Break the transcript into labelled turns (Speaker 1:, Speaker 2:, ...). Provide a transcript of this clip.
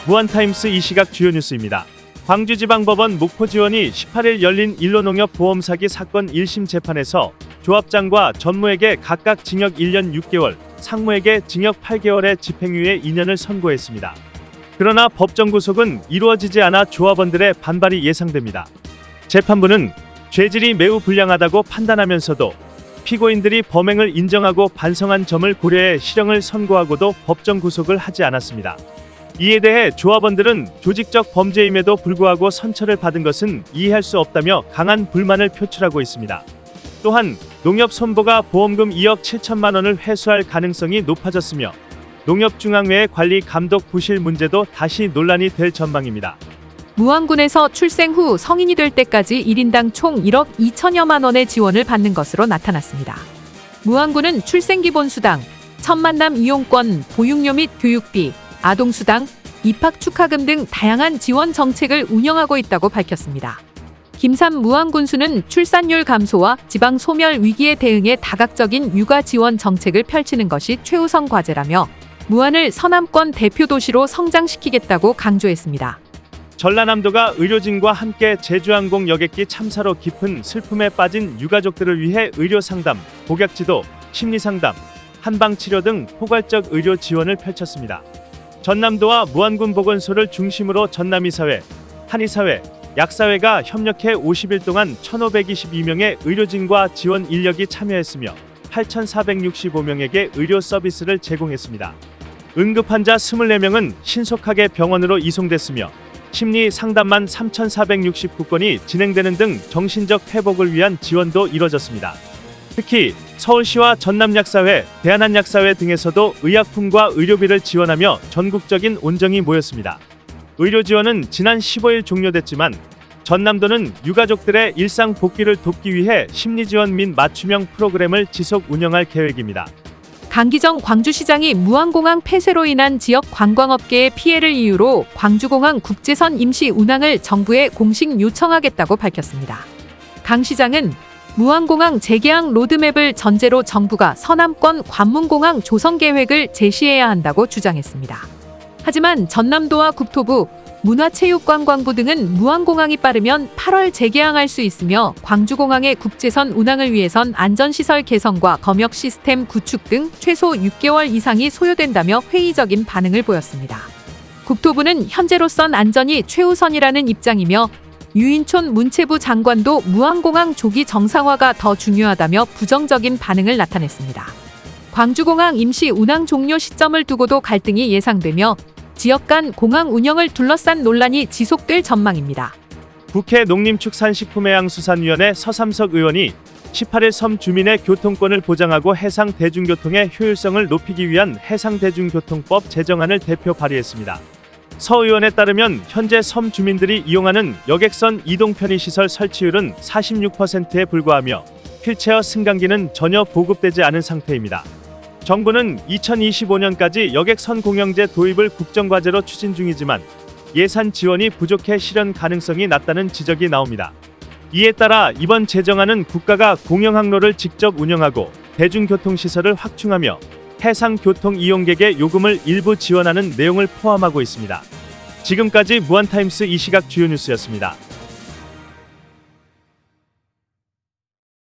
Speaker 1: 무한타임스 이 시각 주요 뉴스입니다. 광주지방법원 목포지원이 18일 열린 일로농협 보험 사기 사건 1심 재판에서 조합장과 전무에게 각각 징역 1년 6개월, 상무에게 징역 8개월의 집행유예 2년을 선고했습니다. 그러나 법정 구속은 이루어지지 않아 조합원들의 반발이 예상됩니다. 재판부는 죄질이 매우 불량하다고 판단하면서도 피고인들이 범행을 인정하고 반성한 점을 고려해 실형을 선고하고도 법정 구속을 하지 않았습니다. 이에 대해 조합원들은 조직적 범죄임에도 불구하고 선처를 받은 것은 이해할 수 없다며 강한 불만을 표출하고 있습니다. 또한 농협손보가 보험금 2억 7천만 원을 회수할 가능성이 높아졌으며 농협중앙회의 관리 감독 부실 문제도 다시 논란이 될 전망입니다.
Speaker 2: 무안군에서 출생 후 성인이 될 때까지 1인당 총 1억 2천여만 원의 지원을 받는 것으로 나타났습니다. 무안군은 출생기본수당, 첫만남 이용권, 보육료 및 교육비, 아동수당, 입학 축하금 등 다양한 지원 정책을 운영하고 있다고 밝혔습니다. 김삼 무안군수는 출산율 감소와 지방 소멸 위기에 대응해 다각적인 육아 지원 정책을 펼치는 것이 최우선 과제라며 무안을 서남권 대표 도시로 성장시키겠다고 강조했습니다.
Speaker 1: 전라남도가 의료진과 함께 제주항공 여객기 참사로 깊은 슬픔에 빠진 유가족들을 위해 의료상담, 복약지도, 심리상담, 한방치료 등 포괄적 의료 지원을 펼쳤습니다. 전남도와 무안군 보건소를 중심으로 전남이사회, 한의사회, 약사회가 협력해 50일 동안 1,522명의 의료진과 지원 인력이 참여했으며 8,465명에게 의료 서비스를 제공했습니다. 응급환자 24명은 신속하게 병원으로 이송됐으며 심리 상담만 3,469건이 진행되는 등 정신적 회복을 위한 지원도 이뤄졌습니다. 특히 서울시와 전남약사회, 대한한약사회 등에서도 의약품과 의료비를 지원하며 전국적인 온정이 모였습니다. 의료 지원은 지난 15일 종료됐지만 전남도는 유가족들의 일상 복귀를 돕기 위해 심리지원 및 맞춤형 프로그램을 지속 운영할 계획입니다.
Speaker 2: 강기정 광주시장이 무안공항 폐쇄로 인한 지역 관광업계의 피해를 이유로 광주공항 국제선 임시 운항을 정부에 공식 요청하겠다고 밝혔습니다. 강 시장은 무안공항 재개항 로드맵을 전제로 정부가 서남권 관문공항 조성 계획을 제시해야 한다고 주장했습니다. 하지만 전남도와 국토부, 문화체육관광부 등은 무안공항이 빠르면 8월 재개항할 수 있으며 광주공항의 국제선 운항을 위해선 안전시설 개선과 검역 시스템 구축 등 최소 6개월 이상이 소요된다며 회의적인 반응을 보였습니다. 국토부는 현재로선 안전이 최우선이라는 입장이며 유인촌 문체부 장관도 무안공항 조기 정상화가 더 중요하다며 부정적인 반응을 나타냈습니다. 광주공항 임시 운항 종료 시점을 두고도 갈등이 예상되며 지역 간 공항 운영을 둘러싼 논란이 지속될 전망입니다.
Speaker 1: 국회 농림축산식품해양수산위원회 서삼석 의원이 18일 섬 주민의 교통권을 보장하고 해상 대중교통의 효율성을 높이기 위한 해상대중교통법 제정안을 대표 발의했습니다. 서 의원에 따르면 현재 섬 주민들이 이용하는 여객선 이동 편의시설 설치율은 46%에 불과하며 휠체어 승강기는 전혀 보급되지 않은 상태입니다. 정부는 2025년까지 여객선 공영제 도입을 국정과제로 추진 중이지만 예산 지원이 부족해 실현 가능성이 낮다는 지적이 나옵니다. 이에 따라 이번 제정안은 국가가 공영항로를 직접 운영하고 대중교통시설을 확충하며 해상교통 이용객의 요금을 일부 지원하는 내용을 포함하고 있습니다. 지금까지 무한타임스 이 시각 주요 뉴스였습니다.